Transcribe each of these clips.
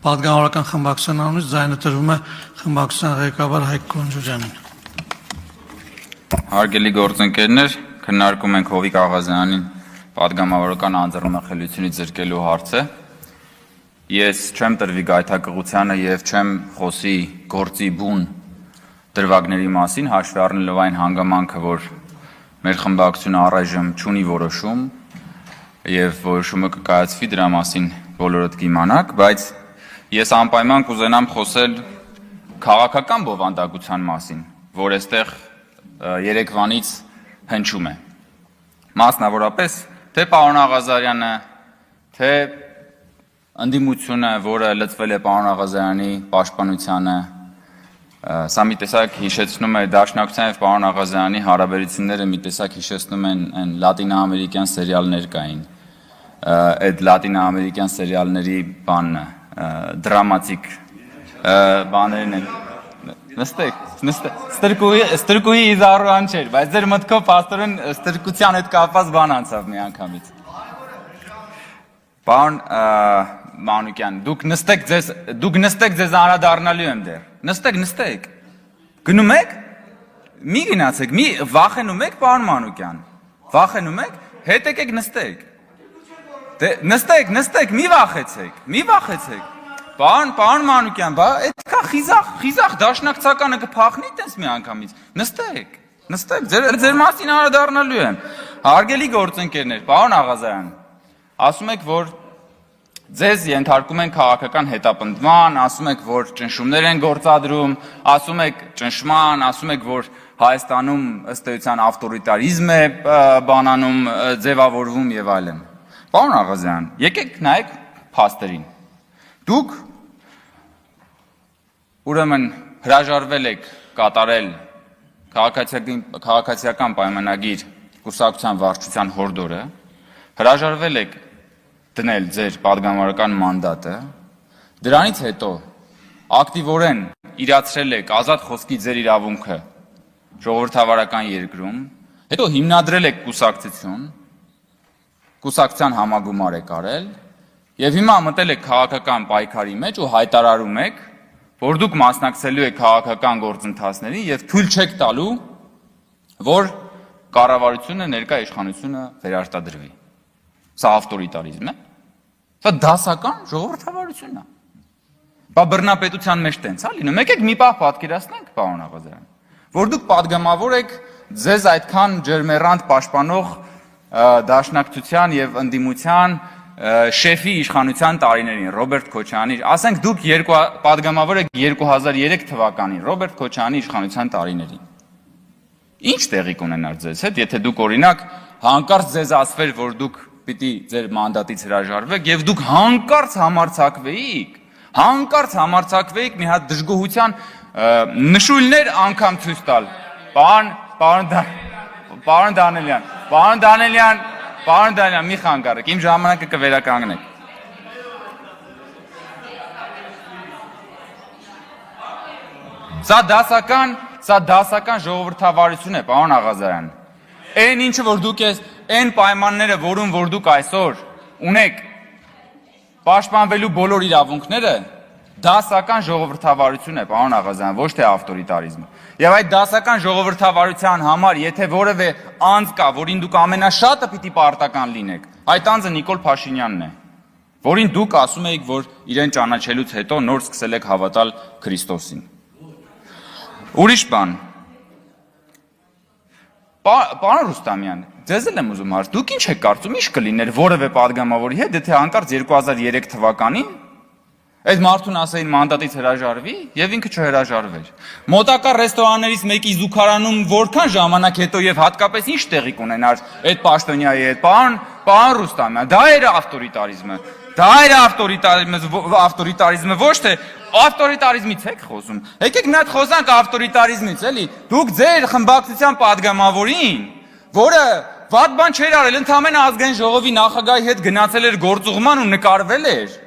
Պատգամավորական խմբակցության անունից ձայնը տրվում է խմբակցության ղեկավար Հայկ Կոնջուրյանին։ Հարգելի գործընկերներ, քննարկում ենք Հովիկ Աղազյանին պատգամավորական անձեռնախելությունից զրկելու հարցը։ Ես չեմ տրվի գայթակղությանը եւ չեմ խոսի գործի բուն դրվագների մասին, հաշվի առնելով այն հանգամանքը, որ մեր խմբակցությունը առայժմ չունի որոշում եւ որոշումը կկայացվի դրա մասին բոլորդ կիմանաք, բայց ես անպայման կուզենամ խոսել քաղաքական բովանդակության մասին, որ այստեղ երեկվանից հնչում է։ Մասնավորապես թե պարոն Աղազարյանը, թե ընդդիմությունը, որը լծվել է պարոն Աղազարյանի պաշտպանությանը, սա մի տեսակ հիշեցնում է Դաշնակցության եւ պարոն Աղազարյանի հարաբերությունները մի տեսակ հիշեցնում են այն լատինաամերիկյան սերիալներ կային։ Այդ լատինաամերիկյան սերիալների բանն դրամատիկ բաներն են։ Նստեք, ստրկուի իզարուան չէր, բայց ձեր մտքով պաստորեն ստրկության հետ կապված բան անցավ մի անգամից։ Պարոն Մանուկյան, դուք նստեք ձեզ անդրադառնալու եմ դեռ։ Նստեք։ Գնում եք։ Մի գնացեք, մի վախենում եք, պարոն Մանուկյան։ Վախենում եք, հետ եկեք նստեք։ Դե նստեք, մի վախեցեք։ Պարոն Մանուկյան, բա այդքա խիզախ դաշնակցականը կփախնի տես մի անգամից։ Նստեք, ձեր մասին անդրադառնալու եմ։ Հարգելի գործընկերներ, պարոն Աղազարյան, ասում եք, որ ձեզ ենթարկում են քաղաքական հետապնդման, ասում եք, որ ճնշումներ են գործադրում, ասում եք ճնշման, ասում եք, որ Հայաստանում ըստ էության ավտորիտարիզմ է բանանում, ձևավորվում եւ այլն։ Պարոն Աղազարյան, եկեք նայեք փաստերին։ Դուք ուրեմն հրաժարվել եք կատարել քաղաքացիական պայմանագիր կուսակցության վարչության հորդորը, հրաժարվել եք դնել ձեր պատգամավորական մանդատը, դրանից հետո ակտիվորեն իրացրել եք ազատ խոսքի ձեր իրավունքը ժողովրդավարական երկրում, հետո հիմնադրել եք կուսակցության համագումար եք արել եւ հիմա մտել եք քաղաքական պայքարի մեջ ու հայտարարում եք, որ դուք մասնակցելու եք քաղաքական գործընթացներին եւ թույլ չեք տալու, որ կառավարությունը ներկա իշխանությունը վերարտադրվի։ Սա ավտորիտարիզմ է։ Սա դասական ժողովրդավարություն է։ Բա բռնապետության մեջ տենց է լինում։ Եկեք մի պահ պատկերացնենք, պարոն Աղազարյան, որ դուք պատգամավոր եք ձեզ այդքան ջերմեռանդ պաշտպանող Դաշնակցության եւ ընդդիմության շեֆի իշխանության տարիներին Ռոբերտ Քոչարյանի, ասենք դուք պատգամավոր եք 2003 թվականին Ռոբերտ Քոչարյանի իշխանության տարիներին։ Ինչ տեղի կունենար ձեզ հետ, եթե դուք օրինակ հանկարծ ձեզ ասվեր, որ դուք պիտի ձեր մանդատից հրաժարվեք եւ դուք հանկարծ համարձակվեիք մի հատ դժգոհության նշույլներ անգամ ցույց տալ։ Պարոն Դանիելյան, մի խանգարեք, իմ ժամանակը կվերականգնեք։ Սա դասական ժողովրդավարություն է, պարոն Աղազարյան։ Այն ինչը որ դուք այն պայմանները, որում որ դուք այսօր ունեք պաշտպանվելու բոլոր իրավունքները, դասական ժողովրդավարություն է, պարոն Աղազարյան, ոչ թե ավտորիտարիզմ։ Եվ այդ դասական ժողովրդավարության համար, եթե որևէ անձ կա, որին դուք ամենաշատը պիտի պարտական լինեք, այդ անձը Նիկոլ Փաշինյանն է, որին դուք ասում եք, որ իրեն ճանաչելուց հետո նոր սկսել եք հավատալ Քրիստոսին։ Ուրիշ բան։ Պարոն Ռուստամյան, ձեզ էլ եմ ուզում հարց, դուք ինչ եք կարծում, ինչ կլիներ որևէ պատգամավորի հետ, եթե հանկարծ 2003 թվականին այդ մարդուն ասեին մանդատից հրաժարվի եւ ինքը չհրաժարվեր։ Մոտակա ռեստորաններից մեկի զուգարանում որքան ժամանակ հետո եւ հատկապես ինչ տեղի կունենար այդ պաշտոնյայի հետ, պարոն Ռուստամյան, դա էր ավտորիտարիզմը։ Ավտորիտարիզմը ոչ թե ավտորիտարիզմից եք խոսում։ Եկեք մի հատ խոսանք ավտորիտարիզմից, էլի։ Դուք ձեր խմբակցության պատգամավորին, որը վատ բան չէր արել, ընդհանրապես ազգային ժողովի նախագահի հետ գնացել էր գործուղման ու նկարվել էր։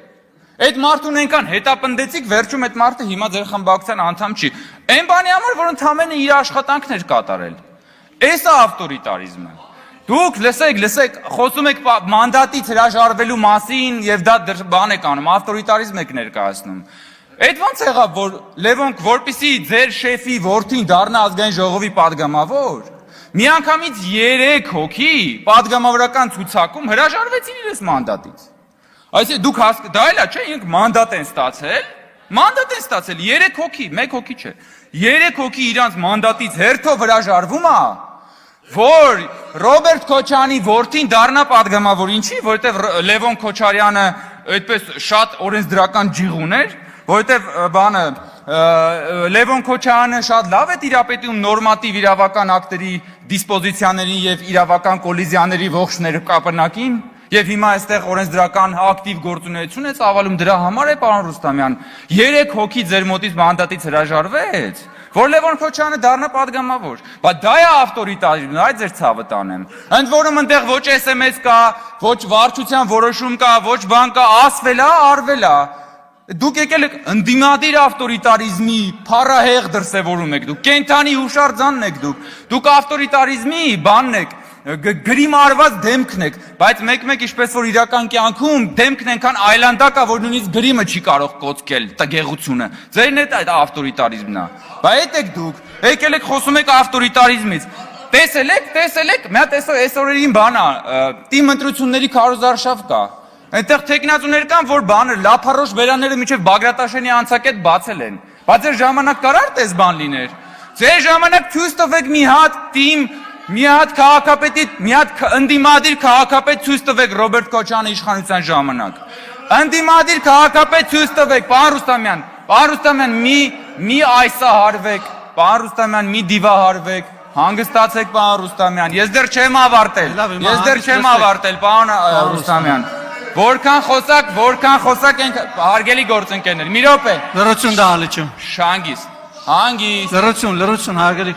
Այդ մարդուն այնքան հետապնդեցիք, վերջում այդ մարդը հիմա ձեր խմբակցության անդամ չի։ Այն բանի համար, որ ընդհանրապես իր աշխատանքն էր կատարել։ Էս է ավտորիտարիզմը։ Դուք լսեք, խոսում եք մանդատից հրաժարվելու մասին եւ դա բան եք անում, ավտորիտարիզմ եք ներկայացնում։ Այդ ո՞նց եղավ, որ Լևոնք, որպեսի ձեր շեֆի որդին դառնա ազգային ժողովի падգամավոր, միանգամից 3 հոգի падգամավորական ցուցակում հրաժարվեցին իրենց մանդատից։ Այսինքն դուք դա էլա չէ, իրենք մանդատ են ստացել, 3 հոգի, 1 հոգի չէ։ 3 հոգի իրանց մանդատից հերթով հրաժարվում է, որ Ռոբերտ Քոչարյանի որդին դառնա падգամավոր, ինչի, որովհետև Լևոն Քոչարյանը այդպես շատ օրենսդրական ջիղ ուներ, որովհետև Լևոն Քոչարյանը շատ լավ է տիրապետում նորմատիվ իրավական ակտերի դիսպոզիցիաներին եւ իրավական կոլիզիաների ողջ ներկապնակին, եւ հիմա այստեղ օրենսդրական ակտիվ գործունեություն է ծավալում, դրա համար է պարոն Ռուստամյան 3 հոգի ձեր մոտից մանդատից հրաժարվեց, որ Լևոն Քոչարյանը դառնա падգամավոր, բայց դա է ավտորիտարիզմը, այդ ձեր ցավը տանեմ։ Ընդ որում այնտեղ ոչ SMS կա, ոչ վարչության որոշում կա, ոչ բան կա, ասվել է, արվել է։ Դուք եկել եք ընդդիմադիր ավտորիտարիզմի փառահեղ դրսևորում եք դուք, կենթանի հուշարձանն եք դուք ավտորիտարիզմի բանն եք, գրիմ արված դեմքն եք, բայց մեկ-մեկ ինչպես որ իրական կյանքում դեմքն ենքան այլանդակ է, որ նույնիսկ գրիմը չի կարող կոծկել տգեղությունը։ Ձերն է այդ ավտորիտարիզմն է։ Բայց այդ եք դուք, եկել եք խոսում եք ավտորիտարիզմից։ Տեսել եք, մի հատ այս օրերին բան է, թիմ ընտրությունների քարոզարշավ կա։ Այնտեղ տեխնացուներ կան, որ բանը լափառոշ բերանները միջև Բագրատաշենի անցակետ բացել են։ Բայց ձեր ժամանակ կարար տես բան լիներ։ Ձեր ժամանակ ցույց տվեք մի հատ թիմ, մի հատ քաղաքապետի, մի հատ ընդդիմադիր քաղաքապետ ցույց տվեք Ռոբերտ Քոչարյանի իշխանության ժամանակ։ Ընդդիմադիր քաղաքապետ ցույց տվեք, պարոն Ռուստամյան, մի այսահարվեք, պարոն Ռուստամյան, մի դիվահարվեք, հանգստացեք, պարոն Ռուստամյան։ Ես դեռ չեմ ավարտել, պարոն Ռուստամյան։ Որքան խոսակ ենք հարգելի գործընկերներ։ Մի րոպե։ Լրություն դահլիճում։ Հանգիստ։ Լրություն հարգելի։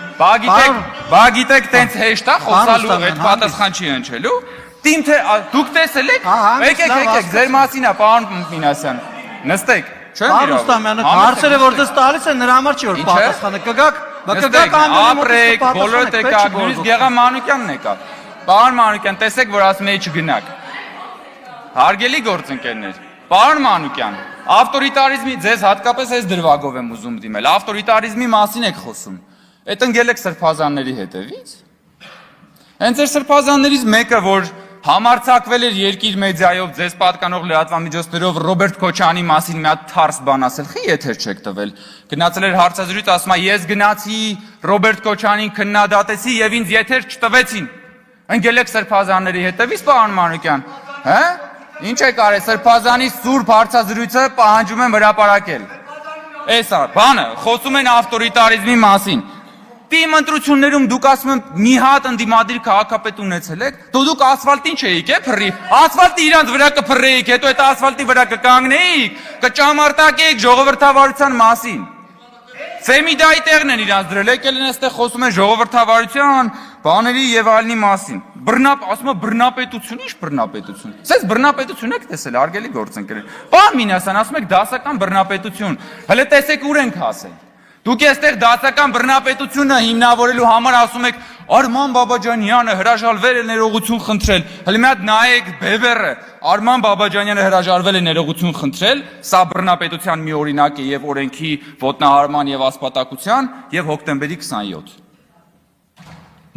Բա գիտեք տենց հեշտ է խոսալու, այդ պատասխան չի հնչելու։ Տիմ թե դուք տեսել եք։ Եկեք, ձեր մասին է, պարոն Մինասյան։ Նստեք։ Չեմ իրավ։ Ռուստամյանը հարցերը որտես տալիս են նրա համար չի որ պատասխանը կգաք, ապրեք, բոլորդ եկաք, նույնիսկ Գեղամ Մանուկյանն եկա։ Պարոն Մանուկյան, տեսեք, որ ասում էի չգնաք։ Հարգելի գործընկերներ, պարոն Մանուկյան, ավտորիտարիզմի ձեզ հատկապես այս դրվագով եմ ուզում դիմել, ավտորիտարիզմի մասին եք խոսում, այդ ընկել եք սրբազանների հետևից, հենց ձեր սրբազաններից մեկը, որ համարձակվել էր երկիր մեդիայով ձեզ պատկանող լրատվամիջոցներով Ռոբերտ Քոչարյանի մասին մի հատ թարս բան ասել, խի եթեր չեք տվել, գնացել էր հարցազրույց, ասում է ես գնացի Ռոբերտ Քոչարյանին քննադատեցի եւ ինձ եթեր չտվեցին, ընկել եք սրբազանների հետևից, պարոն Մանուկյան, հա? Ինչ եք արել, սրբազանի սուրբ հարցազրույցը պահանջում եմ հրապարակել։ Էսա, բանը, խոսում են ավտորիտարիզմի մասին։ Թիմ ընտրություններում դուք ասում եմ մի հատ ընդդիմադիր քաղաքապետ ունեցել եք, դուք ասֆալտին չէիք, փռի։ Ասֆալտը իրանց վրա կփռեիք, հետո այդ ասֆալտի վրա կկանգնեիք, կճամարտակեիք ժողովրդավարության մասին։ Ֆեմիդայի տեղն են իրանց դրել, եկել են այստեղ խոսում են ժողովրդավարության, բաների եւ այլնի մասին։ Ասում է բռնապետություն, ի՞նչ բռնապետություն։ Սենց բռնապետություն եք տեսել, հարգելի գործընկերներ։ Պարոն Մինասյան, ասում եք դասական բռնապետություն։ Հələ տեսեք ուր ենք հասել։ Դուք այստեղ դասական բռնապետությունը հիմնավորելու համար ասում եք Արման Բաբաջանյանը հրաժարվել է ներողություն խնդրել։ Հələ մի հատ նայեք բևեռը։ Արման Բաբաջանյանը հրաժարվել է ներողություն խնդրել, սա բռնապետության մի օրինակ է եւ օրենքի ոտնահարման եւ ասպատակության եւ հոկտեմբերի 27։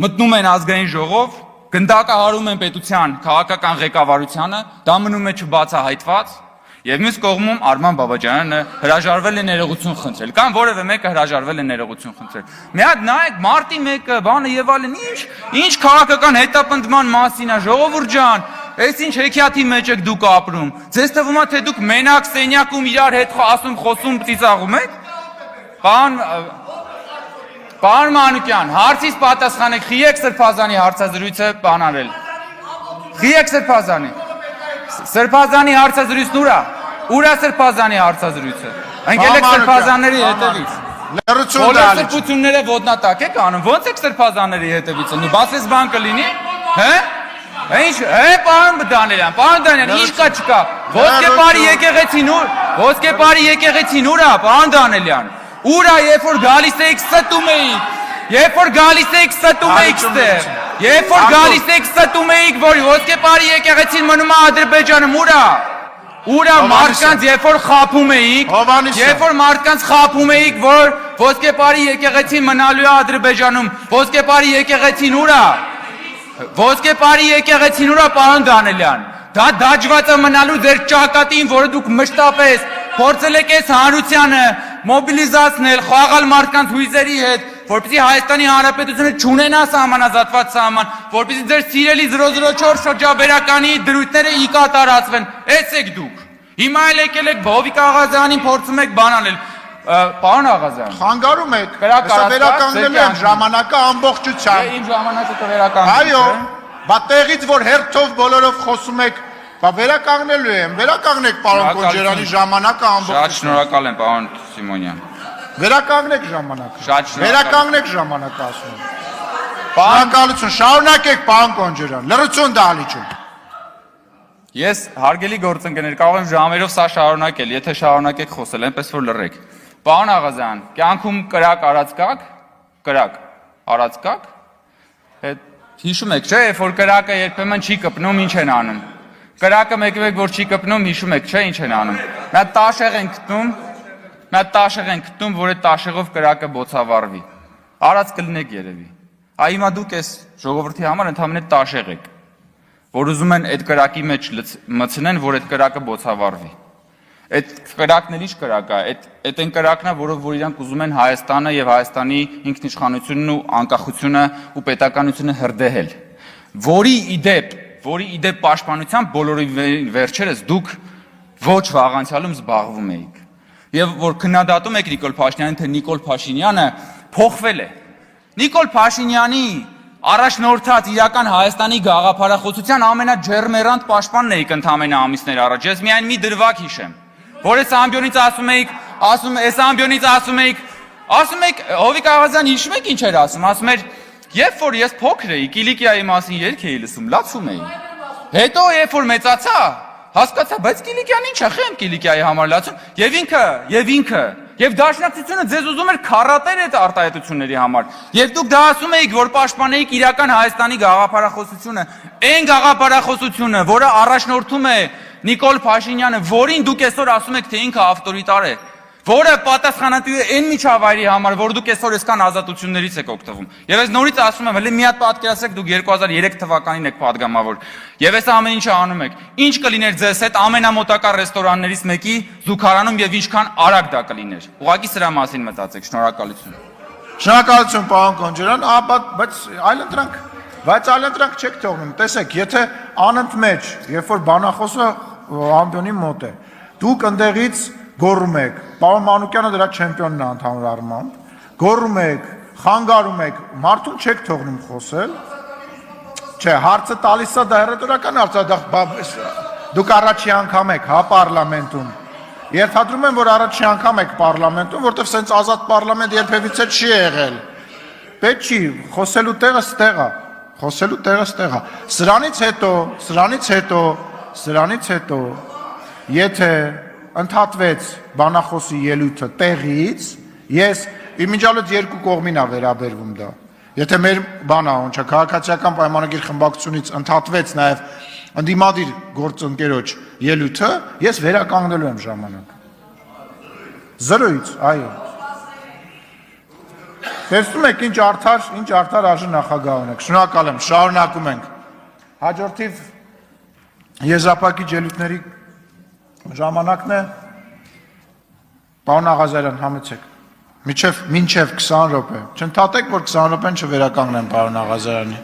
Մտնում են ազգային ժողով, գնդակահարում են պետության քաղաքական ղեկավարությանը, դա մնում է չբացահայտված, եւ մյուս կողմում Արման Բաբաջանյանը հրաժարվել է ներողություն խնդրել, կամ որևէ մեկը հրաժարվել է ներողություն խնդրել։ Մի հատ նայեք մարտի 1-ը, բանը եւ այլն, ինչ քաղաքական հետապնդման մասին է, ժողովուրդ ջան, այս ինչ հեքիաթի մեջ եք դուք ապրում։ Ձեզ թվում է թե դուք մենակ սենյակում իրար հետ խոսում, ծիծաղում եք։ Պարոն Մանուկյան, հարցից պատասխանեք, խի եք սրբազանի հարցազրույցը բանարել։ Խի եք սրբազանի։ Սրբազանի հարցազրույցն ուր է։ Ուր է սրբազանի հարցազրույցը։ Ընկել եք սրբազանների հետևից։ Բոլոր սրբությունները ոտնատակ եք անում։ Ո՞նց եք սրբազանների հետևից անում։ Բացես բան կլինի։ Հե՞։ Ինչ, պարոն Դանիելյան, ինչ կա չկա։ Ոսկեպարի եկեղեցին ուր է, պարոն Դանիելյան։ Ուր է, երբ որ գալիս էիք ստում էիք, ստեղ, Երբ որ գալիս եք ստում էիք, որ ոսկեպարի եկեղեցին մնում է Ադրբեջանում, ուրա մարդկանց երբ որ խափում էիք, երբ որ մարդկանց խափում էիք, որ ոսկեպարի եկեղեցին մնալու է Ադրբեջանում, ոսկեպարի եկեղեցին ուրա, ոսկեպարի եկեղեցին ուրա, պարոն Դանելյան, դա դաջված է մնալու ձեր ճակատին, որը դուք մշտապես փորձել եք այս հանրությանը մոբիլիզացնել, խաղալ մարդկանց հույզերի հետ, որպեսզի Հայաստանի Հանրապետությունը չունենա սահմանազատված սահման, որպեսզի ձեր սիրելի 004 շրջաբերականի դրույթները ի կատարածվեն, էս եք դուք։ Հիմա էլ եկել եք Հովիկ Աղազյանին փորձում եք բանանել։ Պարոն Աղազյան, խանգարում եք, հեսա վերականգնելու եմ ժամանակը ամբողջությամբ։ Իմ ժամանակը կվերականգնեմ։ Այո, բա տեղից որ հերթով բոլորով խոսում եք, բա վերականգնելու եմ, վերականգնեք պարոն Կոնջերյանի ժամանակը ամբողջությամբ։ Շատ շնորհակալ եմ, պարոն Սիմոնյան։ Վերականգնեք ժամանակը։ Շատ շնորհակալ։ Վերականգնեք ժամանակը ասում եմ։ Շնորհակալություն, շարունակեք պարոն Կոնջերյան, լրություն դահլիճում։ Ես հարգելի գործընկերներ, կարող եմ ժամերով սա շարունակել, եթե շարունակեք խոսել, այնպես որ լռեք։ Պարոն Աղազյան, կյանքում կրակ արած կաք, հիշում եք, չէ, երբ որ կրակը երբեմն չի կպնում, ինչ են անում։ Կրակը մեկ որ չի կպնում, հիշում եք, չէ, ինչ են անում։ Նա տաշեղ են գտնում, որ այդ տաշեղով կրակը բոցավառվի։ Արած կլինեք երևի։ Այ հիմա դուք այս ժողովրդի համար ընդհանրապես տաշեղ եք, որ ուզում են այդ կրակի մեջ մտցնեն, որ այդ կրակը բոցավառվի։ Այդ կրակն էլ ինչ կրակ է, այդ այն կրակն է, որով որ իրանք ուզում են Հայաստանը եւ Հայաստանի ինքնիշխանությունն ու անկախությունը ու պետականությունը հրդեհել։ Որի իդեպ պաշտպանությամբ բոլորի վերջերս դուք ոչ վաղանցյալում զբաղվում էիք։ Եվ որ քննադատում եք Նիկոլ Փաշինյանին, թե Նիկոլ Փաշինյանը փոխվել է։ Նիկոլ Փաշինյանի առաջնորդած իրական Հայաստանի գաղափարախոսության ամենաջերմերանտ պաշտպանն էիք ընդամենը ամիսներ առաջ։ Ես միայն մի դրվագ հիշեմ, որ այս ամբիոնից ասում էիք, Հովիկ Աղազյան հիշում եք ինչ էր ասում էր, երբ որ ես փոքր էի, Կիլիկիայի մասին երգ էի լսում, լացում էի։ Հետո երբ որ մեծացա, հասկացա, բայց Կիլիկյան ինչ է, խեմ Կիլիկիայի համար լացում, եւ ինքը Եվ դաշնակցությունը ձեզ ուզում էր քարատել այդ արտահայտությունների համար։ Եվ դուք դա ասում էիք, որ պաշտպանեիք իրական Հայաստանի գաղափարախոսությունը, այն գաղափարախոսությունը, որը առաջնորդում է Նիկոլ Փաշինյանը, որին դուք այսօր ասում եք, թե ինքը ավտորիտար է, որը պատասխանատու է այն միջավայրի համար, որ դուք այսօր այսքան ազատություններից եք օգտվում։ Եվ ես նորից ասում եմ, հələ մի հատ պատկերացրեք, դուք 2003 թվականին եք падգամավոր։ Եվ այս ամեն ինչը անում եք։ Ինչ կլիներ ձեզ հետ ամենամոտակա ռեստորաններից մեկի զուգարանում եւ ինչքան արագ դա կլիներ։ Ուղղակի սրա մասին մտածեք։ Շնորհակալություն։ Շնորհակալություն, պարոն Կոնջերյան, բայց այլընտրանք չեք թողնում։ Տեսեք, եթե անընդմեջ, երբ որ բանախոսը ամբիոնի մոտ է, դուք ընդեղից գոռում եք, պարոն Մանուկյանը դրա չեմպիոնն է ընդհանուր առմամբ, գոռում եք, խանգարում եք, մարդուն չեք թողնում խոսել, չէ, հարցը տալիս է դա հեռատորական հարց, դուք առաջի անգամ եք, հա, պարլամենտում, երթադրում եմ, որ առաջի անգամ եք պարլամենտում, որտեղ սենց ազատ պարլամենտ երբևիցե չի եղել, պետք չի, խոսելու տեղը ստեղ է, սրանից հետո, եթե ընդհատվեց բանախոսի ելույթը տեղից, ես իմիջալից երկու կողմին է վերաբերվում դա։ Եթե մեր բանա, ոնչա, քաղաքացիական պայմանագիր խմբակցությունից ընդհատվեց նաև ընդդիմադիր գործընկերոջ ելույթը, ես վերականգնելու եմ ժամանակ։ 0-ից, այո։ Տեսնում եք ինչ արդար արժե նախագահ ունեք։ Շնորհակալ եմ, շարունակում ենք։ Հաջորդիվ եզրափակիչ ելույթների ժամանակն է, պարոն Աղազարյան, համեցեք, մինչև 20 րոպե, չընդհատեք, որ 20 րոպեն չվերականգնեմ պարոն Աղազարյանի։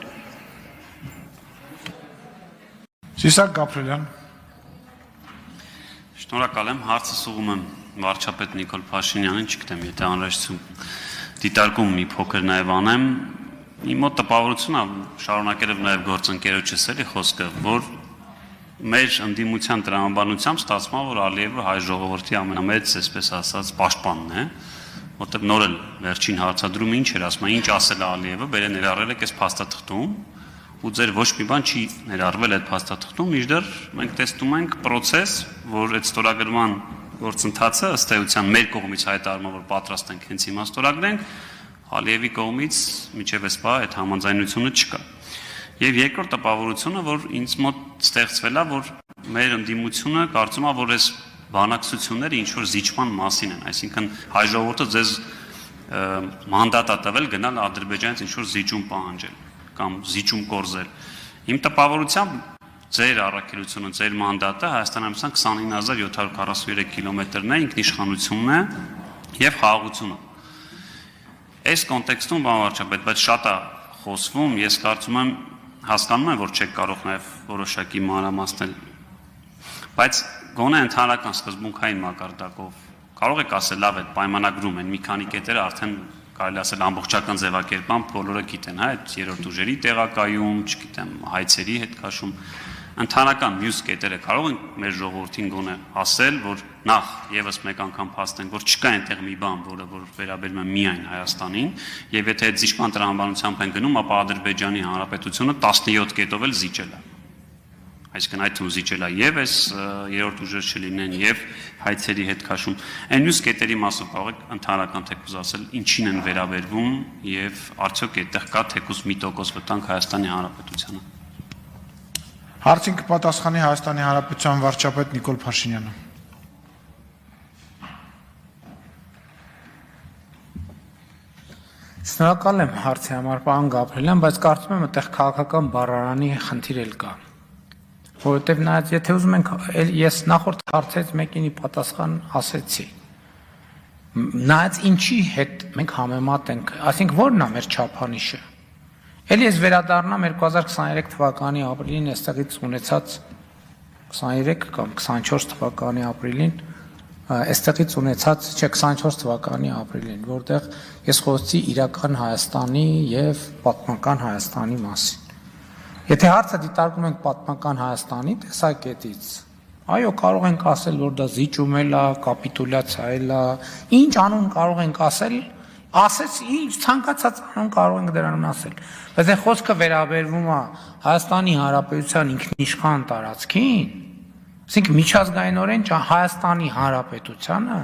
Սիսակ Գաբրելյան։ Շնորհակալ եմ, հարցս ուղղում եմ վարչապետ Նիկոլ Փաշինյանին, չգիտեմ, եթե անհրաժեշտություն դիտարկում մի փոքր նաև անեմ, իմ մոտ տպավորություն է, շարունակել եմ նաև գործընկերոջս էլի խոսքը, որ մեր ընդդիմության տրամաբանությամբ ստացվում է, որ Ալիևը հայ ժողովրդի ամենամեծ, այսպես ասած, պաշտպանն է, որտեղ նոր էլ վերջին հարցադրումը ինչ էր ասում, ինչ ասել է Ալիևը, բերե ներառել եք այս փաստաթղթում, ու ձեր ոչ մի բան չի ներառվել այդ փաստաթղթում, մինչդեռ մենք տեսնում ենք process, որ այդ ստորագրման գործընթացը ըստ էության մեր կողմից հայտարարում է, որ պատրաստ ենք հենց հիմա ստորագրենք, Ալիևի կողմից մինչև այս բա այդ համաձայնությունը չկա։ Եվ երկրորդ տպավորությունը, որ ինձ մոտ ստեղծվել է, որ մեր ընդդիմությունը կարծում է, որ այս բանակցությունները ինչ որ զիջման մասին են, այսինքն հայ ժողովուրդը ձեզ մանդատ է տվել գնալ Ադրբեջանից ինչ որ զիջում պահանջել կամ զիջում կորզել։ Իմ տպավորությամբ ձեր առաքելությունը, ձեր մանդատը Հայաստանամիսան 29743 կիլոմետրն է, ինքնիշխանությունն է եւ խաղաղությունը։ Այս կոնտեքստում բան վարչապետ, բայց շատ է խոսվում, ես կարծում եմ հասկանում եմ, որ չեք կարող նաեւ որոշակի մանրամասնել, բայց գոնե ընդհանրական սկզբունքային մակարդակով կարող եք ասել լավ այդ պայմանագրում են մի քանի կետերը արդեն կարելի ասել ամբողջական ձևակերպամբ բոլորը գիտեն, հա, այդ երրորդ ուժերի տեղակայում, չգիտեմ, հայցերի հետ քաշում, ընդհանրական մյուս կետերը կարող են մեր ժողովրդին գոնե ասել, որ նախ եւս մեկ անգամ փաստենք, որ չկա այնտեղ մի բան, որ վերաբերում է միայն Հայաստանին, եւ եթե այդ զիջման տրամաբանությամբ են գնում, ապա Ադրբեջանի Հանրապետությունը 17 կետով էլ զիջել է։ Այսինքն այդ թվում զիջել է եւ այս երրորդ ուժեր չլինեն եւ հայցերի հետ քաշում։ Այն մյուս կետերի մասով կարող եք ընդհանրական թեկուզ ասել ինչին են վերաբերվում եւ արդյոք այդտեղ կա թեկուզ մի տոկոս վտանգ Հայաստանի Հանրապետությանը։ Հարցին կպատասխանի Հայաստանի Հանրապետության վարչապետ Նիկոլ Փաշինյանը։ Շնորհակալ եմ հարցի համար, պարոն Գաբրելյան, բայց կարծում եմ այդտեղ քաղաքական բառարանի խնդիր էլ կա։ Որովհետև նայած, եթե ուզում ենք, ես նախորդ հարցից մեկինի պատասխան ասեցի։ Նայած ինչի հետ մենք համեմատ ենք, այսինքն որն է մեր չափանիշը։ Էլի ես վերադառնամ 2023 թվականի ապրիլին այստեղից ունեցած 23 կամ 24 թվականի ապրիլին այստեղից ունեցած, չէ, 24 թվականի ապրիլին, որտեղ ես խոսեցի իրական Հայաստանի եւ պատմական Հայաստանի մասին։ Եթե հարցը դիտարկում ենք պատմական Հայաստանի տեսակետից, այո, կարող ենք ասել, որ դա զիջում է, կապիտուլյացիա է, ինչ անուն կարող ենք ասել, ասես ինչ ցանկացած անուն կարող ենք դրանուն ասել։ Բայց այն խոսքը վերաբերվում է Հայաստանի Հանրապետության ինքնիշխան տարածքին, այսինքն միջազգայինորեն Հայաստանի Հանրապետությանը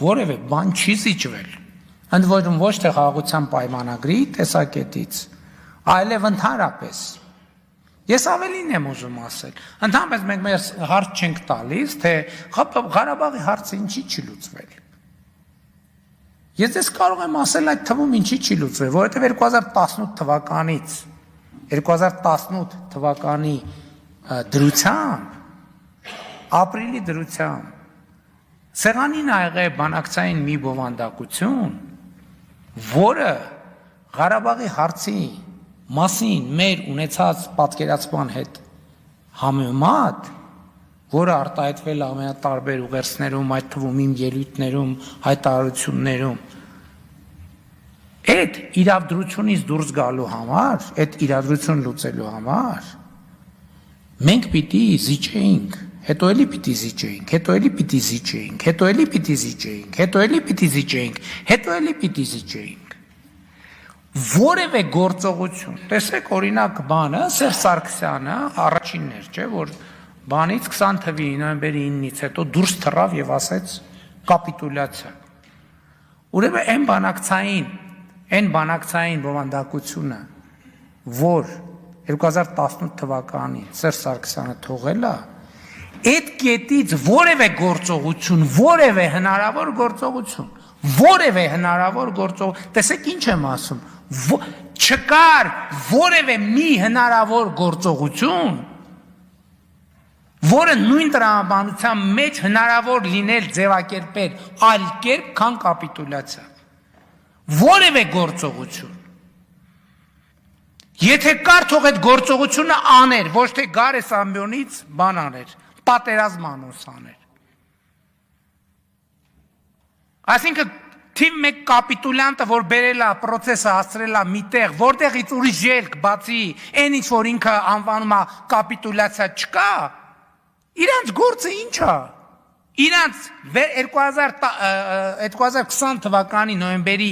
որևէ բան չի զիջվել։ Ընդ որում ոչ թե խաղաղության պայմանագրի տեսակետից, այլև ընդհանրապես։ Ես ավելին եմ ուզում ասել, ընդհանրապես մենք մեր հարց չենք տալիս, թե Ղարաբաղի հարցը ինչի չի լուծվել։ Ես ես կարող եմ ասել այդ թվում ինչի չի լուծվել, որովհետև 2018 թվականից 2018 թվականի դրությամբ, ապրիլի դրությամբ սեղանին ա եղել բանակցային մի բովանդակություն, որը Ղարաբաղի հարցի մասին մեր ունեցած պատկերացման հետ համեմատ, որը արտահայտվել է ամենատարբեր ուղերձներում, այդ թվում իմ ելույթներում, հայտարարություններում, այդ իրադրությունից դուրս գալու համար, այդ իրադրություն լուծելու համար, մենք պիտի զիջեինք, հետո էլի պիտի զիջեինք, հետո էլի պիտի զիջեինք, հետո էլի պիտի զիջեինք, հետո էլի պիտի զիջեինք, հետո էլի պիտի զիջեինք։ Որևէ գործողություն, տեսեք օրինակ բանը, Սերժ Սարգսյանը առաջինն էր, չէ, որ բանից 20 թվականի նոյեմբերի 9-ից հետո դուրս թռավ եւ ասեց կապիտուլյացիա։ Ուրեմն այն բանակցային բովանդակությունը, որ 2018 թվականին Սերժ Սարգսյանը թողել է, այդ կետից որևէ գործողություն, որևէ հնարավոր գործողություն, տեսեք ինչ եմ ասում, չկար որևէ մի հնարավոր գործողություն, որը նույն տրամաբանության մեջ հնարավոր լինել ձևակերպել այլ կերպ, քան կապիտուլյացիա։ Որևէ գործողություն։ Եթե կար, թող այդ գործողությունը աներ, ոչ թե գար էս ամբյոնից բան աներ, պատերազմ անոնց աներ։ Այսինքն թիվ մեկ կապիտուլյանտը, որ բերել է պրոցեսը հասցրել է միտեղ, որտեղից ուրիշ ելք բացի այն ինչ որ ինքը անվանում է կապիտուլյացիա չկա, իրանց գործը ինչ է։ Իրանց 2020 թվականի նոյեմբերի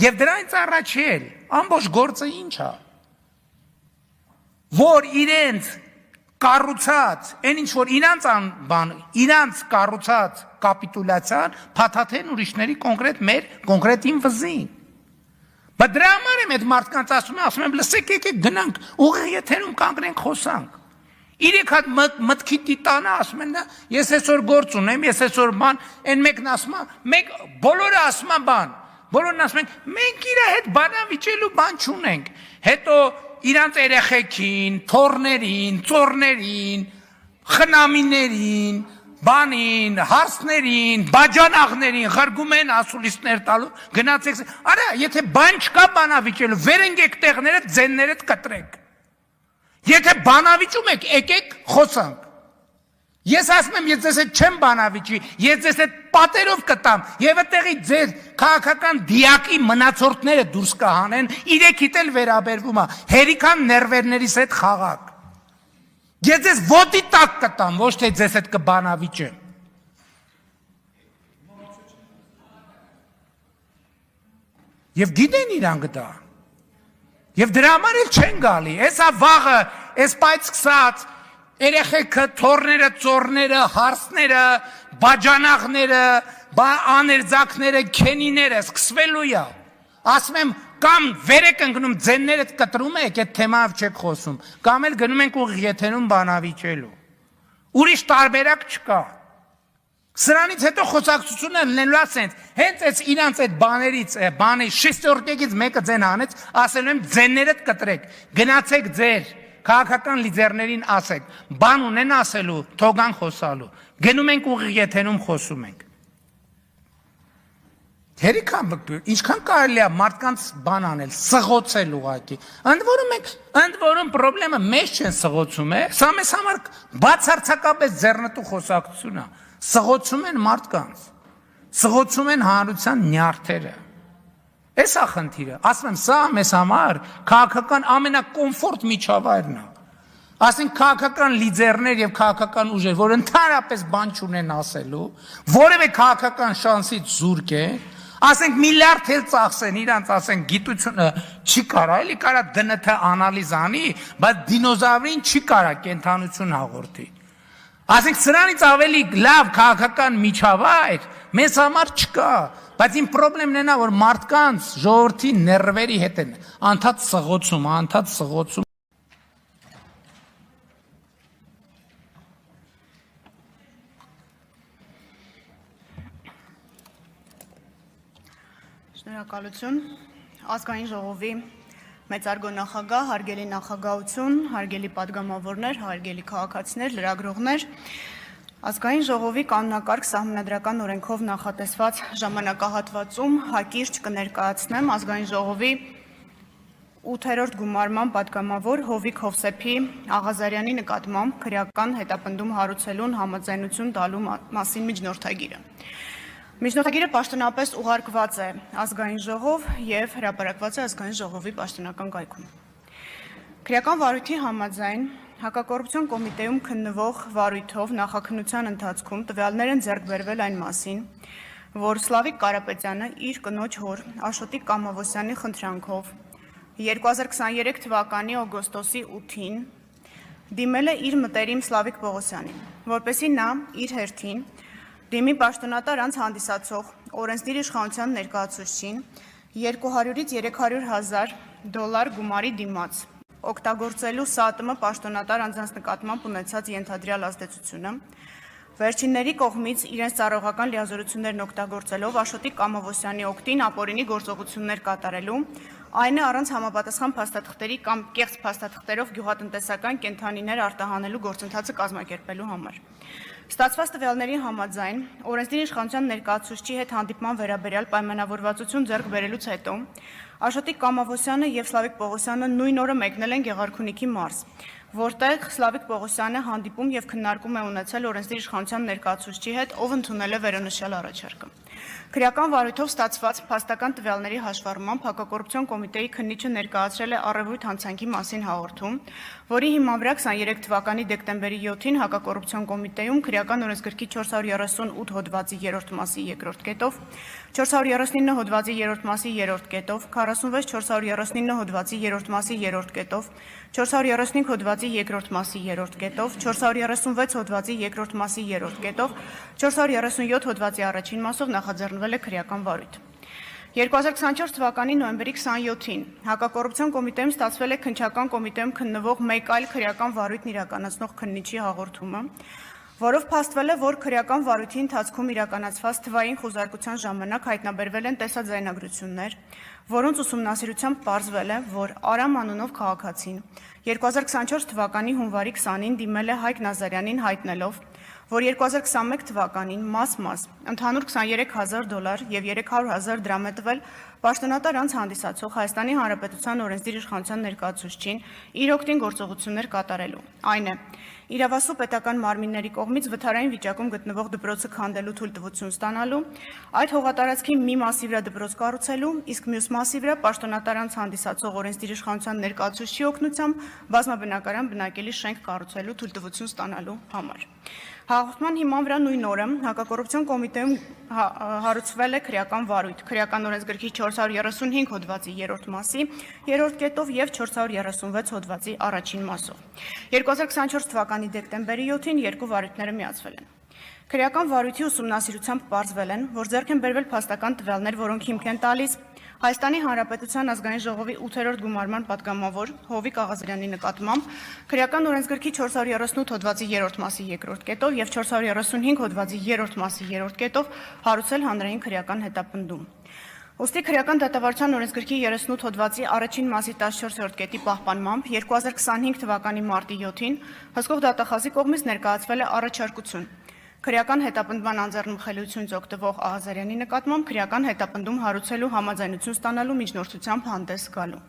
եւ դրանից առաջ էլ ամբողջ գործը ինչ է։ Որ իրենց կառուցած, այն ինչ որ իրանց կառուցած կապիտուլյացիան փաթաթեն ուրիշների կոնկրետ իմ վզին։ Բայց դրա համար եմ այդ մարդկանց ասում եմ լսեք եկեք գնանք ուղիղ եթերում կանգնենք խոսանք։ Իրեք հատ մտքի տիտանը ասում են ես այսօր գործ ունեմ, ես այսօր բան, այն մեկն ասում է, մեկ բոլորը ասում են բան, բոլորն ասում են մենք իր հետ բանավիճելու բան չունենք։ Հետո իրանց երեխեքին, թորներին, ծորներին, խնամիներին, բանին, հարսներին, բաջանաղներին ղրգում են ասուլիսներ տալու, գնացեք, արա, եթե բան չկա բանավիճելու, վեր ընկեք տեղները, ձեններդ կտրեք։ Եթե բանավիճում եք, եկեք խոսանք։ Ես ասում եմ, ես ձեզ հետ չեմ բանավիճի, ես ձեզ հետ պատերով կտամ, եւ այդտեղի ձեր քաղաքական դիակի մնացորդները դուրս կհանեն, իրեքիդ էլ վերաբերվում է, հերիքան ներվերներիս հետ խաղակ։ Ես ձեզ ոտի տակ կտամ, ոչ թե ձեզ հետ կբանավիճեմ։ Եվ գիտեն իրանք դա։ Եվ դրա համար էլ չեն գալի, այսա վաղը, այս պայծ սկսած, երեխեքը, թորները, ծորները, հարսները, բաջանաղները, աներձակները, քենիները սկսվելու է, ասում եմ, կամ վեր եք ընկնում, ձեններդ կտրում եք, այդ թեմայով չեք խոսում, կամ էլ գնում ենք ուղիղ եթերում բանավիճելու, ուրիշ տարբերակ չկա, սրանից հետո խոսակցությունը լինելու ասենց, հենց այս իրանց այդ բաներից, բանի շեստորկեքից մեկը ձեն հանեց, ասելու եմ ձեններդ կտրեք, գնացեք ձեր քաղաքական լիդերներին ասեք, բան ունեն ասելու, թողան խոսալու, գնում ենք ուղիղ եթերում խոսում ենք։ Հերիքան ինչքան կարելի է մարդկանց բան անել, սղոցել ուղակի։ Ընդ որում պրոբլեմը մեզ չեն սղոցում, սա մեզ համար բացարձակապես ձեռնտու խոսակցություն է։ Սղոցում են մարդկանց, սղոցում են հանրության նյարդերը։ Էս է խնդիրը, ասում եմ, սա մեզ համար քաղաքական ամենակոմֆորտ միջավայրն է։ Ասենք քաղաքական լիդերներ եւ քաղաքական ուժեր, որ ընդհանրապես բան չունեն ասելու, որևէ քաղաքական շանսից զուրկ է, ասենք միլիարդ էլ ծախսեն իրանց, ասենք գիտությունը չի կարա, էլի կարա ԴՆԹ անալիզ անի, բայց դինոզավրին չի կարա կենթանություն հաղորդի։ Ասենք սրանից ավելի լավ քաղաքական միջավայր մեզ համար չկա, բայց իմ պրոբլեմն է նա, որ մարդկանց ժողովրդի ներվերի հետ են անդադ սղոցում։ Շնորհակալություն, ազգային ժողովի մեծարգո նախագահ, հարգելի նախագահություն, հարգելի պատգամավորներ, հարգելի քաղաքացիներ, լրագրողներ, ազգային ժողովի կանոնակարգ սահմանադրական օրենքով նախատեսված ժամանակահատվածում հակիրճ կներկայացնեմ ազգային ժողովի 8-րդ գումարման պատգամավոր Հովիկ Հովսեփի Աղազարյանի նկատմամբ քրեական հետապնդում հարուցելուն համաձայնություն տալու մասին միջնորդագիրը։ Միջնորդագիրը պաշտոնապես ուղարկված է ազգային ժողով եւ հրապարակված է ազգային ժողովի պաշտոնական կայքում։ Քրեական վարույթի համաձայն հակակոռուպցիոն կոմիտեում քննվող վարույթով նախաքննության ընթացքում տվյալներ են ձեռք բերվել այն մասին, որ Սլավիկ Կարապետյանը իր կնոջ հոր Աշոտիկ Կամավոսյանի խնդրանքով 2023 թվականի օգոստոսի 8-ին դիմել է իր մտերիմ Սլավիկ Պողոսյանին, որպեսզի նա իր հերթին դիմի պաշտոնատար անձ հանդիսացող օրենսդիր իշխանության ներկայացուցչին 200-ից 300,000 դոլար գումարի դիմաց, օգտագործելու ՍԱՏՄ պաշտոնատար անձանց նկատմամբ ունեցած ենթադրյալ ազդեցությունը, վերջինների կողմից իրենց ծառայողական լիազորություններն օգտագործելով Աշոտիկ Կամավոսյանի օգտին ապօրինի գործողություններ կատարելու, այն է առանց համապատասխան փաստաթղթերի կամ կեղծ փաստաթղթերով գյուղատնտեսական կենդանիներ արտահանելու գործընթացը կազմակերպելու համար։ Ստացված տվյալների համաձայն օրենսդիր իշխանության ներկայացուցչի հետ հանդիպման վերաբերյալ պայմանավորվածություն ձեռք բերելուց հետո Աշոտիկ Կամավոսյանը եւ Սլավիկ Պողոսյանը նույն օրը մեկնել են Գեղարքունիքի մարզ, որտեղ Սլավիկ Պողոսյանը հանդիպում եւ քննարկում է ունեցել օրենսդիր իշխանության ներկայացուցչի հետ, ով ընդունել է վերոնշյալ առաջարկը։ Քրեական վարույթով ստացված փաստական տվյալների հաշվառմամբ հակակոռուպցիոն կոմիտեի քննիչը ներկայացրել է առևոտ հանցանքի մասին հաղորդում, որի հիման վրա 23 թվականի դեկտեմբերի 7-ին հակակոռուպցիոն կոմիտեում քրեական օրենսգրքի 438 հոդվածի 3-րդ մասի 2-րդ կետով, 439 հոդվածի 3-րդ մասի 3-րդ կետով, 46 439 հոդվածի 3-րդ մասի 3-րդ կետով, 435 հոդվածի 2-րդ մասի 3-րդ կետով, 436 հոդվածի 2-րդ մասի 3-րդ կետով, 437 հոդվածի առաջին մասով նախաձեռնվել է քրեական վարույթ։ 2024 թվականի նոյեմբերի 27-ին Հակակոռուպցիոն կոմիտեում ստացվել է քննչական կոմիտեում քննվող մեկ այլ քրեական վարույթն իրականացնող քննիչի հաղորդումը, որով փաստվել է, որ քրեական վարույթի ընթացքում իրականացված թվային խուզարկության ժամանակ հայտնաբերվել են տեսաձայնագրություններ, որոնց ուսումնասիրությամբ պարզվել է, որ Արամ անունով քաղաքացին 2024 թվականի հունվարի 20-ին դիմել է Հայկ Նազարյանին հայտնելով, որ 2021 թվականին մաս ընդհանուր $23,000 եւ $300,000 դրամ է տվել պաշտոնատար անձ հանդիսացող Հայաստանի Հանրապետության օրենսդիր իշխանության ներկայացուցչին իր օգտին գործողություններ կատարելու։ Այն է, իրավասու պետական մարմինների կողմից վթարային վիճակում գտնվող դպրոցը քանդելու թույլտվություն ստանալու, այդ հողատարածքի մի մասի վրա դպրոց կառուցելու, իսկ մյուս մասի վրա պաշտոնատար անձ հանդիսացող օրենսդիր իշխանության ներկայացուցչի օգնությամբ բազմաբնակարան բնակելի շենք կառուցելու թույլտվություն ստանալու համար։ Հաղորդման հիման վրա նույն օրը Հակակոռուպցիոն կոմիտեում հարուցվել է քրեական վարույթ, քրեական օրենսգրքի 435 հոդվածի 3-րդ մասի 3-րդ կետով եւ 436 հոդվածի առաջին մասով։ 2024 թվականի դեկտեմբերի 7-ին երկու վարույթները միացվել են։ Քրեական վարույթի ուսումնասիրությամբ պարզվել են, որ ձեռք են բերվել փաստական տվյալներ, որոնք հիմք են տալիս Հայաստանի Հանրապետության ազգային ժողովի 8-րդ գումարման պատգամավոր Հովիկ Աղազարյանի նկատմամբ քրեական օրենսգրքի 438 հոդվածի 3-րդ մասի 2-րդ կետով եւ 435 հոդվածի 3-րդ մասի 3-րդ կետով հարուցել հանրային քրեական հետապնդում։ Ոստի քրեական դատավարության օրենսգրքի 38 հոդվածի առաջին մասի 14-րդ կետի պահպանմամբ 2025 թվականի մարտի 7-ին հսկող դատախազի կողմից ներկայացվել է առաջարկություն քրեական հետապնդման անձեռնմխելիությունից օգտվող Աղազարյանի նկատմամբ քրեական հետապնդում հարուցելու համաձայնություն ստանալու միջնորդությամբ հանդես գալու։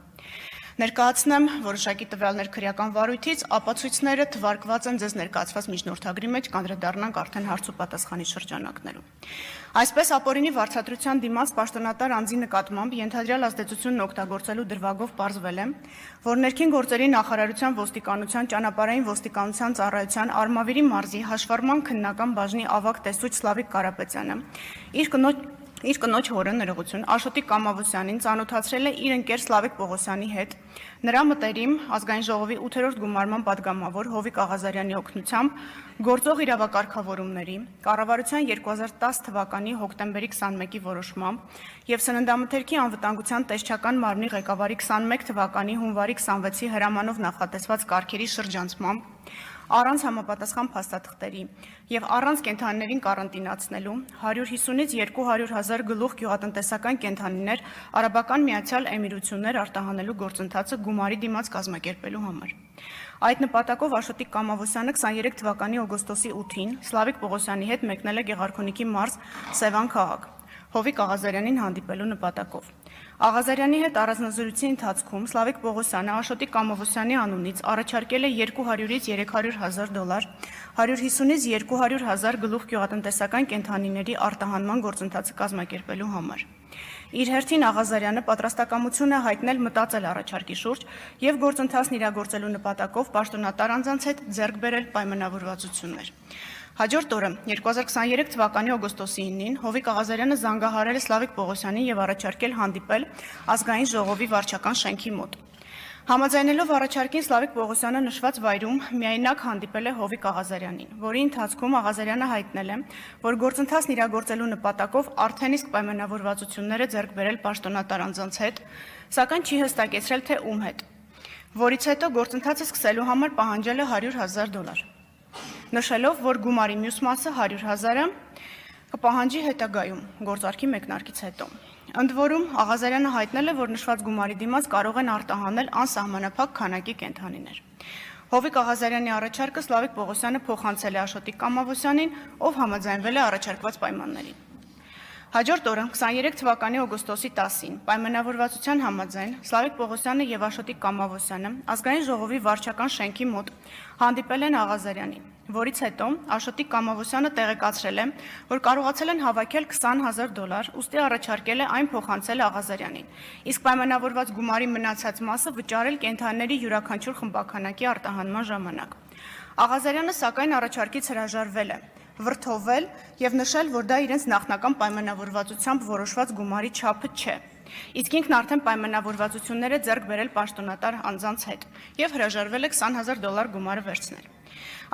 Ներկայացնեմ որոշակի տվյալներ քրեական վարույթից, ապացույցները թվարկված են ձեզ ներկայացված միջնորդագրի մեջ, կանդրադառնանք արդեն հարց ու պատասխանի շրջանակներում։ Այսպես ապօրինի վարձատրության դիմաց պաշտոնատար անձի նկատմամբ ենթադրյալ ազդեցությունն օգտագործելու դրվագով պարզվել է, որ ներքին գործերի նախարարության ոստիկանության ճանապարհային ոստիկանության ծառայության Արմավիրի մարզի հաշվառման քննական բաժնի ավագ տեսուչ Սլավիկ Կարապետյանը իր կնոջ հորը ներողություն Աշոտիկ Կամավոսյանին ծանոթացրել է իր ընկեր Սլավիկ Պողոսյանի հետ, նրա մտերիմ ազգային ժողովի 8-րդ գումարման պատգամավոր Հովիկ Աղազարյանի օգնությամբ գործող իրավակարգավորումների, կառավարության 2010 թվականի հոկտեմբերի 21-ի որոշմամբ եւ սննդամթերքի անվտանգության տեսչական մարմնի ղեկավարի 21 թվականի հունվարի 26-ի հրամանով նախատեսված կարգերի շրջանցմամբ առանց համապատասխան փաստաթղթերի եւ առանց կենդանիներին կարանտինացնելու 150-ից 200,000 գլուխ գյուղատնտեսական կենդանիներ Արաբական Միացյալ Էմիրություններ արտահանելու գործընթացը գումարի դիմաց կազմակերպելու համար։ Այդ նպատակով Աշոտիկ Կամավոսյանը 23 թվականի օգոստոսի 8-ին Սլավիկ Պողոսյանի հետ մեկնել է Գեղարքունիքի մարզ Սևան քաղաք Հովիկ Աղազարյանին հանդիպելու նպատակով։ Աղազարյանի հետ առանձնազրույցի ընթացքում Սլավիկ Պողոսյանը Աշոտիկ Կամավոսյանի անունից առաջարկել է $200-ից $300,000, 150-ից 200,000 գլուխ գյուղատնտեսական կենդանիների արտահանման գործընթացը կազմակերպելու համար։ Իր հերթին Աղազարյանը պատրաստակամություն է հայտնել մտածել առաջարկի շուրջ եւ գործընթացն իրագործելու նպատակով պաշտոնատար անձանց հետ ձեռք բերել պայմանավորվածություններ։ Հաջորդ օրը 2023 թվականի օգոստոսի 9-ին Հովիկ Աղազարյանը զանգահարել է Սլավիկ Պողոսյանին եւ առաջարկել հանդիպել ազգային ժողովի վարչական շենքի մոտ։ Համաձայնելով առաջարկին Սլավիկ Պողոսյանը նշված վայրում միայնակ հանդիպել է Հովիկ Աղազարյանին, որի ընթացքում Աղազարյանը հայտնել է, որ գործընթացն իրագործելու նպատակով արդեն իսկ պայմանավորվածություններ է ձեռք բերել պաշտոնատար անձանց հետ, սակայն չի հստակեցրել թե ում հետ, որից հետո գործընթացը սկսելու համար պահանջել է $100,000, նշելով, որ գումարի մյուս մասը 100,000-ը կպահանջի հետագայում գործարքի մեկնարկից հետո։ Ընդ որում Աղազարյանը հայտնել է, որ նշված գումարի դիմաց կարող են արտահանել անսահմանափակ քանակի կենդանիներ։ Հովիկ Աղազարյանի առաջարկը Սլավիկ Պողոսյանը փոխանցել է Աշոտիկ Կամավոսյանին, ով համաձայնվել է առաջարկված պայմաններին։ Հաջորդ օրը 23 թվականի օգոստոսի 10-ին պայմանավորվածության համաձայն Սլավիկ Պողոսյանը եւ Աշոտիկ Կամավոսյանը ազգային ժողովի վարչական շենքի մոտ հանդիպել են Աղազարյանին, որից հետո Աշոտիկ Կամավոսյանը տեղեկացրել է, որ կարողացել են հավաքել $20,000, ուստի առաջարկել է այն փոխանցել Աղազարյանին, իսկ պայմանավորված գումարի մնացած մասը վճարել կենդանիների յուրաքանչյուր խմբականակի արտահանման ժամանակ։ Աղազարյանը սակայն առաջարկից հրաժարվել է, վրդովել եւ նշել, որ դա իրենց նախնական պայմանավորվածությամբ որոշված գումարի չափը չէ։ Իսկ ինքն արդեն պայմանավորվածություններ է ձեռք բերել պաշտոնատար անձանց հետ եւ հրաժարվել է $20,000 գումարը վերցնել։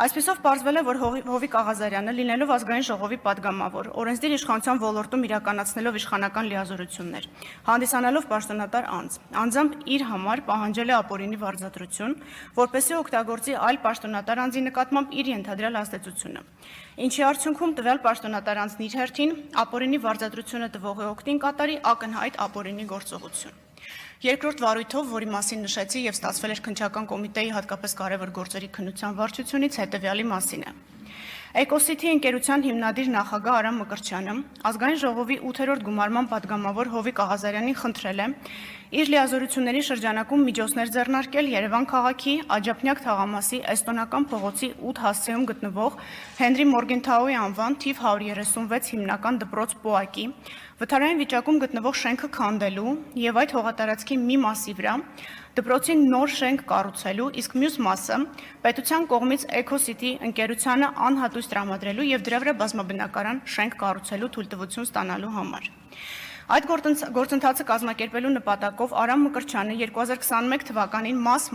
Այսպիսով պարզվել է, որ Հովիկ Աղազարյանը, լինելով ազգային ժողովի падգամավոր, օրենսդիր իշխանության ոլորտում իրականացնելով իշխանական լիազորություններ, հանդիսանալով պաշտոնատար անձ, անձամբ իր համար պահանջել է ապօրինի վարձատրություն, որպեսզի օգտագործի այլ պաշտոնատար անձի նկատմամբ իր ենթադրյալ ազդեցությունը։ Ինչի արդյունքում տվյալ պաշտոնատար անձն իր հերթին ապօրինի վարձատրությունը տվողի օգտին կատարի ակնհայտ ապօրինի գործողություն։ Երկրորդ վարույթով, որի մասին նշեցի եւ ստացվել էր քննչական կոմիտեի հատկապես կարևոր գործերի քննության վարչությունից, հետեւյալի մասին է։ Էկոսիթի ընկերության հիմնադիր նախագահ Արամ Մկրտչյանը ազգային ժողովի 8-րդ գումարման падգամավոր Հովիկ Աղազարյանին խնդրել է իր լիազորությունների շրջանակում միջոցներ ձեռնարկել Երևան քաղաքի Աջափնյակ թաղամասի Էստոնական փողոցի 8 հասցեում գտնվող Հենրի Մորգենթաուի անվան թիվ 136 հիմնական դպրոց ՊՕԱԿ-ի վթարային վիճակում գտնվող շենքը քանդելու եւ այդ հողատարածքի մի մասի վրա դպրոցին նոր շենք կառուցելու, իսկ մյուս մասը պետության կողմից Էկոսիթի ընկերությանը անհատույց տրամադրելու եւ դրա վրա բազմաբնակարան շենք կառուցելու թույլտվություն ստանալու համար։ Այդ գործընթացը կազմակերպելու նպատակով Արամ Մկրտչյանը 2021 թվականին մաս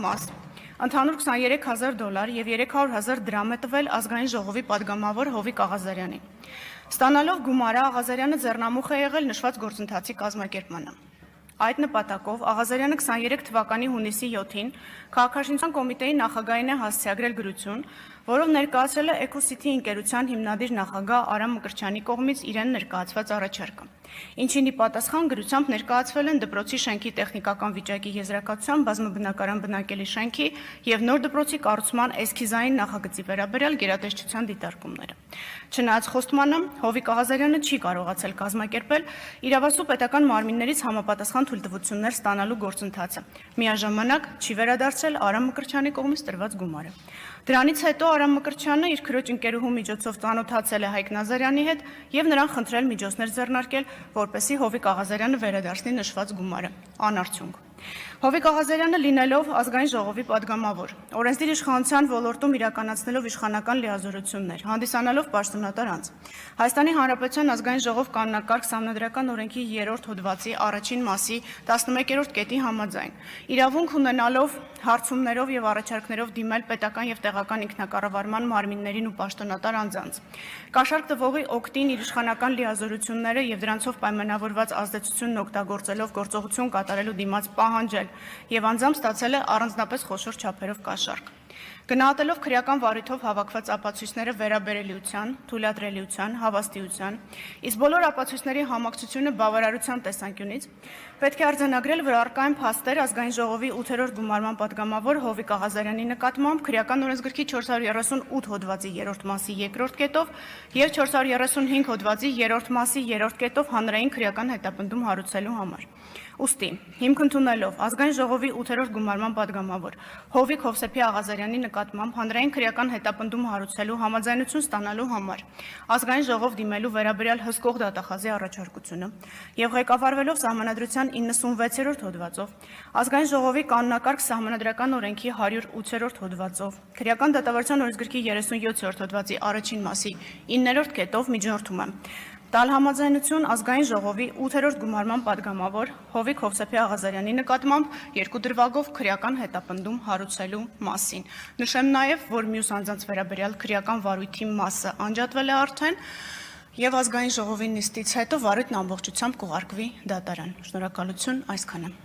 ընդհանուր $23,000 եւ $300,000 դրամ է տվել ազգային ժողովի падգամավոր Հովիկ Աղազարյանին։ Ստանալով գումարը Աղազարյանը ձեռնամուխ է եղել նշված գործընթացի կազմակերպմանը։ Այդ նպատակով Աղազարյանը 23 թվականի հունիսի 7-ին Քաղաքաշինության կոմիտեի նախագահին է հասցեագրել գրություն, որով ներկայացրել է Էկոսիթի ընկերության հիմնադիր նախագահ Արամ Մկրտչյանի կողմից իրեն ներկայացված առաջարկը, ինչին ի պատասխան գրությամբ ներկայացվել են դպրոցի շենքի տեխնիկական վիճակի եզրակացության բազմաբնակարան բնակելի շենքի եւ նոր դպրոցի կառուցման էսքիզային նախագծի վերաբերյալ գերատեսչության դիտարկումները։ Չնայած խոստմանը, Հովիկ Աղազարյանը չի կարողացել կազմակերպել իրավասու պետական մարմիններից համապատասխան թույլտվություններ ստանալու գործընթացը։ Միաժամանակ չի վերադարձել Արամ Մկրտչյանի կողմից տրված գումարը։ Դրանից հետո Արամ Մկրտչյանը իր քրոջ ընկերուհու միջոցով ծանոթացել է Հայկ Նազարյանի հետ եւ նրան խնդրել միջոցներ ձեռնարկել, որպեսզի Հովիկ Աղազարյանը վերադարձնի նշված գումարը։ Անարդյունք։ Հովիկ Աղազարյանը լինելով ազգային ժողովի падգամավոր, օրենսդիր իշխանության ոլորտում իրականացնելով իշխանական լիազորություններ, հանդիսանալով պաշտոնատար անձ, Հայաստանի Հանրապետության ազգային ժողով կանոնակարգ սահմանադրական օրենքի 3-րդ հոդվածի առաջին մասի 11-րդ կետի համաձայն, իրավունք ունենալով հարցումներով եւ առաջարկներով դիմել պետական եւ տեղական ինքնակառավարման մարմիններին ու պաշտոնատար անձանց, կաշառք տվողի օգտին իր իշխանական լիազորությունները եւ դրանցով պայմանավորված ազդեցությունն օգտագործելով գործողություն կատարելու դիմաց պահանջել եւ անձամբ ստացել է առանձնապես խոշոր չափերով կաշառք։ Գնահատելով քրեական վարույթով հավաքված ապացույցները վերաբերելիության, թույլատրելիության, հավաստիության, իսկ բոլոր ապացույցների համակցությունը բավարարության տեսանկյունից, պետք է արձանագրել, որ առկա են փաստեր ազգային ժողովի 8-րդ գումարման падգամավոր Հովիկ Աղազարյանի նկատմամբ քրեական օրենսգրքի 438 հոդվածի 3-րդ մասի 2-րդ կետով եւ 435 հոդվածի 3-րդ մասի 3-րդ կետով հանրային քրեական հետապնդում հարուցելու համար։ Ուստի, հիմք ընդունելով ազգային ժողովի 8-րդ գումարման падգամավոր Հովիկ Հովսեփի Աղազարյանի նկատմամբ հանրային քրեական հետապնդում հարուցելու համաձայնություն ստանալու համար ազգային ժողով դիմելու վերաբերյալ հսկող դատախազի առաջարկությունը եւ ղեկավարվելով Սահմանադրության 96-րդ հոդվածով ազգային ժողովի կանոնակարգ սահմանադրական օրենքի 108-րդ հոդվածով քրեական դատավարության օրենսգրքի 37-րդ հոդվածի առաջին մասի 9-րդ կետով միջնորդում է տալ համաձայնություն ազգային ժողովի 8-րդ գումարման падգամավոր Հովիկ Հովսեփի Աղազարյանի նկատմամբ երկու դրվագով քրեական հետապնդում հարուցելու մասին։ Նշեմ նաև, որ մյուս անձանց վերաբերյալ քրեական վարույթի մասը անջատվել է արդեն եւ ազգային ժողովի նիստից հետո վարույթն ամբողջությամբ կուղարկվի դատարան։ Շնորհակալություն, այսքանը։